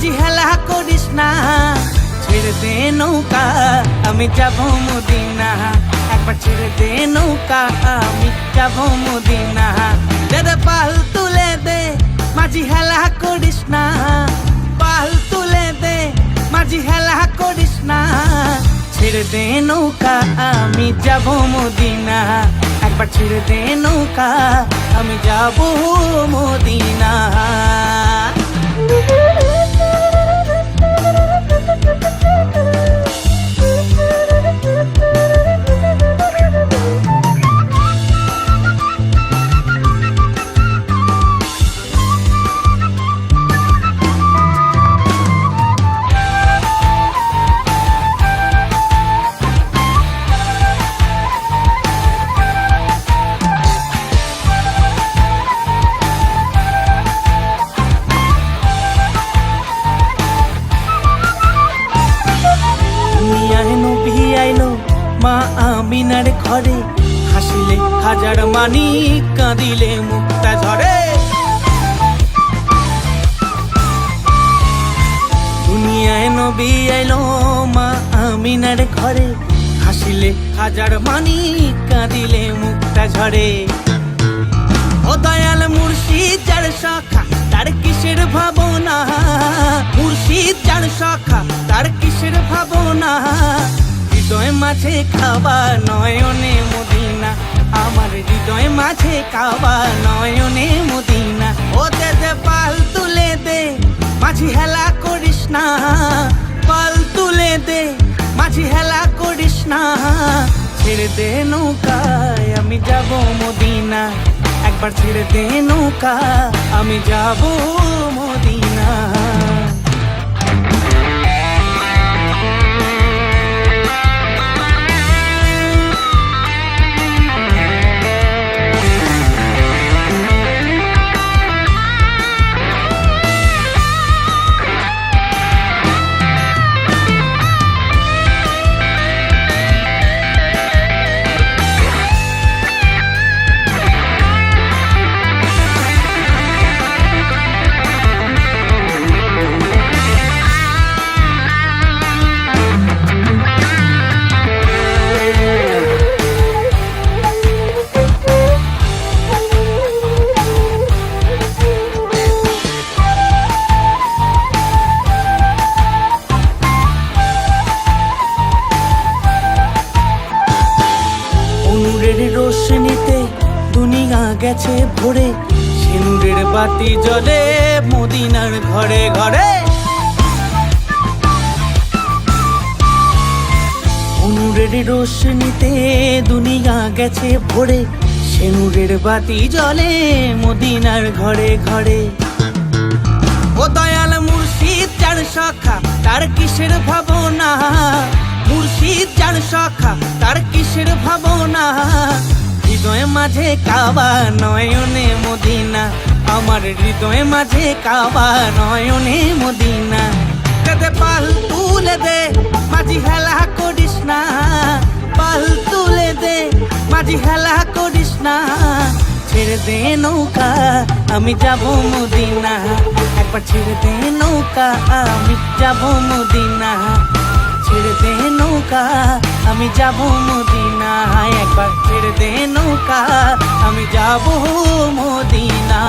মাঝি হেলা করিস না, ছেড়ে দে নৌকা আমি যাব মদিনা। একবার ছেড়ে দে নৌকা আমি যাব মদিনা। দে দে পাল তুলে দে, মাঝি হেলা করিস না, পাল তুলে দে, মাঝি হেলা করিস না। ছেড়ে দে নৌকা আমি যাব মদিনা। একবার ছেড়ে দে নৌকা আমি যাব মদিনা। মা আমিনার ঘরে হাসিলে হাজার মানি, কাঁদিলে মুক্তা ঝরে। দুনিয়ায় নবী আইলো মা আমিনার ঘরে, হাসিলে হাজার মানি, কাঁদিলে মুক্তা ঝরে। ও দয়াল মুর্শিদ যার শাখা তার কিসের ভাবনা, মুর্শিদ যার শাখা তার কিসের ভাবনা। হৃদয় মাঝে কাবা নয়নে মদিনা, আমার হৃদয় মাঝে কাবা নয়নে মদিনা। ও দে দে পাল তুলে দে, মাঝি হেলা করিস না, পাল তুলে দে, মাঝি হেলা করিস না। ছেড়ে দে নৌকায় আমি যাব মদিনা। একবার ছেড়ে দে নৌকা আমি যাব মদিনা। রোশনীতে দুনিয়া গেছে ভরে, সিঁদুরের বাতি জ্বলে মদিনার ঘরে ঘরে। নূরের রোশনীতে দুনিয়া গেছে ভরে, সিঁদুরের বাতি জ্বলে মদিনার ঘরে ঘরে। ও দয়াল মুর্শিদ যার শাখা তার কিসের ভাবনা, মুর্শিদ যার শাখা তার কিসের ভাবনা। হৃদয় মাঝে কাবা নয়নে মদিনা, আমার হৃদয় মাঝে কাবা নয়নে মদিনা। দে দে পাল তুলে দে, মাঝি হেলা করিস না, পাল তুলে দে, মাঝি হেলা করিস না। ছেড়ে দে নৌকা আমি যাব মদিনা। একবার ছেড়ে দে নৌকা আমি যাব মদিনা। ছেড়ে দে নৌকা আমি যাব মদিনা। একবার ছেড়ে দে নৌকা আমি যাব মদিনা।